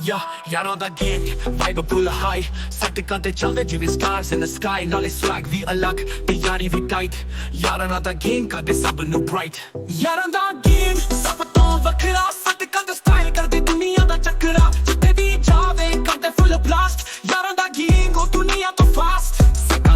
Yeah, yaਰਾਂ ਦਾ ਗੇਂਗ vibe ਪੁੱਲ high ਸੱਟ ਕਰਦੇ ਚੱਲਦੇ ਜਿਵੇਂ ਸਟਾਰਸ ਇਨ ਦ ਸਕਾਈ ਨਾਲੇ ਸਵੈਗ ਵੀ ਅਲੱਗ ਤੇ ਯਾਰੀ ਵੀ ਟਾਈਟ ਯਾਰਾਂ ਦਾ ਗੇਂਗ ਕਰਦੇ ਸਭ ਨੂੰ ਬ੍ਰਾਈਟ ਯਾਰਾਂ ਦਾ ਗੇਂਗ ਸਭ ਤੋਂ ਵੱਖਰਾ ਸੱਟ ਕਰਦੇ ਸਟਾਈਲ ਕਰਦੇ ਦੁਨੀਆ ਦਾ ਚੱਕਰਾ ਜਿੱਥੇ ਵੀ ਜਾਵੇ ਕਰਦੇ ਫੁੱਲ ਬਲਾਸਟ ਯਾਰਾਂ ਦਾ ਗੇਂਗ ਉਹ ਦੁਨੀਆ ਤੋਂ ਫਾਸਟ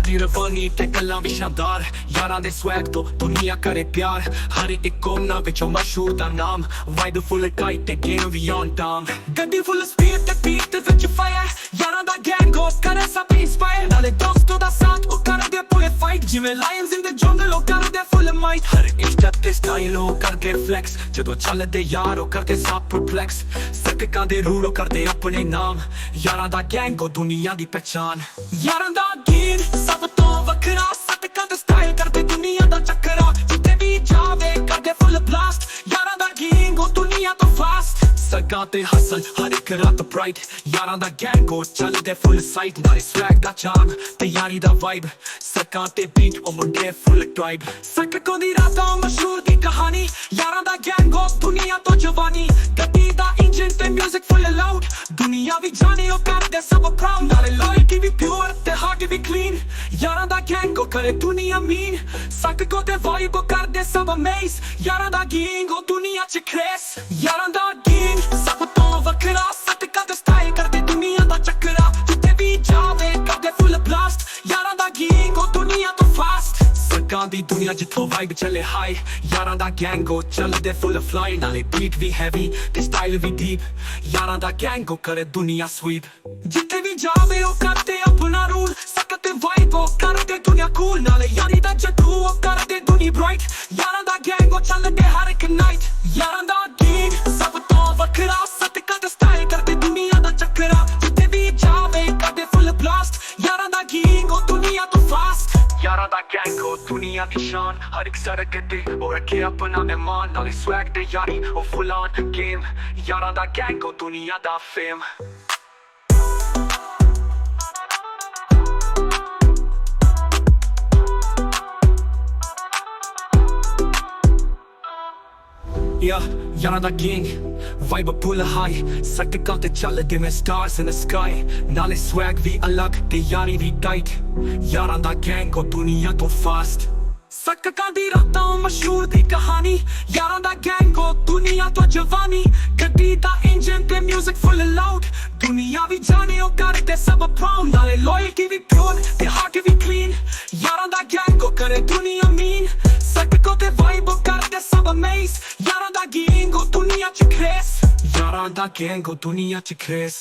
ਦੀ ਰਵਾਨੀ ਤੇ ਗੱਲਾਂ ਵੀ ਸ਼ਾਨਦਾਰ ਯਾਰਾਂ ਦੇ ਸਵੈਗ ਤੋਂ ਦੁਨੀਆ ਕਰੇ ਪਿਆਰ ਹਰ ਇੱਕ ਕੋਨਾ ਵਿੱਚੋਂ ਮਸ਼ਹੂਰ ਦਾ ਨਾਮ ਵਾਈਡ ਫੁੱਲ ਟਾਈਟ ਤੇ ਗੇਮ ਵੀ ਔਨ ਟਾਮ ਗੱਡੀ ਫੁੱਲ ਸਪੀਡ ਤੇ ਬੀਟ ਦੇ ਵਿੱਚ ਫਾਇਰ ਯਾਰਾਂ ਦਾ ਗੈਂਗ ਹੋ ਕਰੇ ਸਭ ਇੰਸਪਾਇਰ ਨਾਲੇ ਦੋਸਤੋ ਦਾ ਸਾਥ ਉਹ ਕਰਦੇ ਪੂਰੇ ਫਾਈਟ ਜਿਵੇਂ ਲਾਇਨਸ ਇਨ ਦ ਜੰਗਲ ਉਹ ਕਰਦੇ ਫੁੱਲ ਮਾਈਟ ਹਰ ਇੱਕ ਤੇ ਸਟਾਈਲ ਉਹ ਕਰਦੇ ਫਲੈਕਸ ਜਦੋਂ ਚੱਲਦੇ ਯਾਰ ਉਹ ਕਰਦੇ ਸਭ ਪਰਪਲੈਕਸ ਸੱਟਕਾਂ ਦੇ ਰੂਲ ਉਹ ਕਰਦੇ ਆਪਣੇ ਨਾਮ ਯਾਰਾਂ ਦਾ ਗੈਂਗ ਉਹ ਦੁਨੀਆ ਦੀ ਪਹਿਚਾਨ ਯਾਰਾਂ ਦਾ ਗੇਂਗ ਸਭ ਤੋਂ ਵੱਖਰਾ ਸੱਟਕਾਂ ਦਾ ਸਟਾਈਲ ਕਰਦੇ ਦੁਨੀਆ ਦਾ ਚੱਕਰਾ ਜਿੱਥੇ ਵੀ ਜਾਵੇ ਕਰਦੇ ਫੁੱਲ ਬਲਾਸਟ ਯਾਰਾਂ ਦਾ ਗੈਂਗ ਉਹ ਦੁਨੀਆ ਤੋਂ ਫਾਸਟ ਸੱਟਕਾਂ ਤੇ ਹਸਲ ਹਰ ਇੱਕ ਰਾਤ ਬ੍ਰਾਈਟ ਯਾਰਾਂ ਦਾ ਗੈਂਗ ਉਹ ਚੱਲਦੇ ਫੁੱਲ ਸਾਈਟ ਨਾਲੇ ਸਵੈਗ ਦਾ ਚਾਰਮ ਤੇ ਯਾਰੀ ਦਾ ਵਾਈਬ ਸੱਟਕਾਂ ਤੇ ਬੀਟ ਉਹ ਮੁੰਡੇ ਫੁੱਲ ਟ੍ਰਾਈਬ ਸੱਟਕਾਂ ਦੀ ਰਾਤਾਂ ਮਸ਼ਹੂਰ ਦੀ ਕਹਾਣੀ ਯਾਰਾਂ ਦਾ ਗੈਂਗ ਉਹ ਦੁਨੀਆ ਤੋਂ ਜਵਾਨੀ ਗੱਡੀ ਦਾ ਇੰਜਨ ਤੇ ਮਿਊਜ਼ਿਕ ਫੁੱਲ ਲਾਊਡ ਦੁਨੀਆ ਵੀ ਜਾਣੇ ਉਹ ਕਰਦੇ ਸਭ ਪ੍ਰਾਊਡ ਨਾਲੇ ਲਾਇਲਟੀ ਵੀ ਪਿਓਰ ਤੇ ਹਾਰਟ ਵੀ ਕਲੀਨ ਯਾਰਾਂ ਦਾ ਗੈਂਗ ਉਹ ਕਰੇ ਦੁਨੀਆ ਮੀਨ ਸੱਟਕਾਂ ਤੇ ਵਾਈਬ ਉਹ ਕਰਦੇ ਸਭ ਅਮੇਜ਼ ਯਾਰਾਂ ਦਾ ਗੈਂਗ ਉਹ ਦੁਨੀਆ ਚ ਕ੍ਰੇਸ ਯਾਰਾਂ ਦਾ ਗੈਂਗ ਸਭ ਤੋਂ ਵੱਖਰਾ ਸੱਟਕਾਂ ਦਾ ਸਟਾਈਲ ਕਰਦੇ ਦੁਨੀਆ ਦਾ ਚੱਕਰਾ ਜਿੱਥੇ ਵੀ ਜਾਵੇ ਕਰਦੇ ਫੁੱਲ ਬਲਾਸਟ ਯਾਰਾਂ ਦਾ ਗੈਂਗ ਉਹ ਦੁਨੀਆ ਤੋਂ ਫਾਸਟ ਸੱਟਕਾਂ ਦੀ ਦੁਨੀਆ ਜਿੱਥੋਂ ਵਾਈਬ ਚੱਲੇ ਹਾਈ ਯਾਰਾਂ ਦਾ ਗੈਂਗ ਉਹ ਚੱਲਦੇ ਫੁੱਲ ਫਲਾਈ ਨਾਲੇ ਬੀਟ ਵੀ ਹੈਵੀ ਤੇ ਸਟਾਈਲ ਵੀ ਡੀਪ ਯਾਰਾਂ ਦਾ ਗੈਂਗ ਉਹ ਕਰੇ ਦੁਨੀਆ ਸਵੀਪ ਜਿੱਥੇ ਵੀ ਜਾਵੇ ਉਹ ਕਰਦੇ ਆਪਣਾ ਰੂਲ ਸੱਟਕਾਂ ਤੇ ਵਾਈਬ ਉਹ ਕਰਦੇ ਦੁਨੀਆ ਕੂਲ ਨਾਲੇ ਯਾਰੀ ਦਾ ਜੱਟੂ ਉਹ ਕਰਦੇ ਦੁਨੀਆ ਬ੍ਰਾਈਟ ਯਾਰਾਂ ਦਾ ਗੈਂਗ ਉਹ ਚੱਲਦੇ ਹਰ ਇੱਕ ਨਾਈਟ ਯਾਰਾਂ ਦਾ ਗੈਂਗ ਸਭ ਤੋਂ ਵੱਖਰਾ ਸੱਟਕਾਂ ਦਾ ਸਟਾਈਲ ਕਰਦੇ ਦੁਨੀਆ ਦਾ ਚੱਕਰਾ ਜਿੱਥੇ ਵੀ ਜਾਵੇ ਕਰਦੇ ਫੁੱਲ ਬਲਾਸਟ ਯਾਰਾਂ ਦਾ ਗੈਂਗ ਉਹ ਦੁਨੀਆ ਤੋਂ ਫਾਸਟ ਯਾਰਾਂ ਦਾ ਗੈਂਗ ਉਹ ਦੁਨੀਆ ਦੀ ਸ਼ਾਨ ਹਰ ਇੱਕ ਸੜਕ ਤੇ ਉਹ ਰੱਖੇ ਆਪਣਾ ਮਹਿਮਾਨ ਨਾਲੇ ਸਵੈਗ ਤੇ ਯਾਰੀ ਉਹ ਫੁੱਲ ਔਨ ਗੇਮ ਯਾਰਾਂ ਦਾ ਗੈਂਗ ਉਹ ਦੁਨੀਆ ਦਾ ਫੇਮ ਯਾਰਾਂ ਦਾ ਗੈਂਗ ਵਾਈਬ ਪੁੱਲ ਹਾਈ ਸੱਟਕਾਂ ਤੇ ਚੱਲਦੇ ਮੈਂ ਸਟਾਰਸ ਇਨ ਦ ਸਕਾਈ ਨਾਲੇ ਸਵੈਗ ਵੀ ਅਲੱਗ ਤੇ ਯਾਰੀ ਵੀ ਟਾਈਟ ਯਾਰਾਂ ਦਾ ਗੈਂਗ ਉਹ ਦੁਨੀਆ ਤੋਂ ਫਾਸਟ ਸੱਟਕਾਂ ਦੀ ਰਾਤਾਂ ਮਸ਼ਹੂਰ ਦੀ ਕਹਾਣੀ ਯਾਰਾਂ ਦਾ ਗੈਂਗ ਉਹ ਦੁਨੀਆ ਤੋਂ ਜਵਾਨੀ ਗੱਡੀ ਦਾ ਇੰਜਨ ਤੇ ਮਿਊਜ਼ਿਕ ਫੁੱਲ ਲਾਊਡ ਦੁਨੀਆ ਵੀ ਜਾਣੇ ਉਹ ਕਰਦੇ ਸਭ ਪ੍ਰਾਊਡ ਨਾਲੇ ਲਾਇਲਟੀ ਵੀ ਪਿਓਰ ਤੇ ਹਾਰਟ ਵੀ ਕਲੀਨ ਯਾਰਾਂ ਦਾ ਗੈਂਗ ਉਹ ਕਰੇ ਦੁਨੀਆ ਮੀਨ ਸੱਟਕਾਂ ਤੇ ਵਾਈਬ ਉਹ ਕਰਦੇ ਸਭ ਅਮੇਜ਼ ਯਾਰਾਂ ਦਾ ਗੈਂਗ ਉਹ ਦੁਨੀਆ ਚ ਕ੍ਰੇਸ ਯਾਰਾਂ ਦਾ ਗੈਂਗ ਉਹ ਦੁਨੀਆ ਚ ਕ੍ਰੇਸ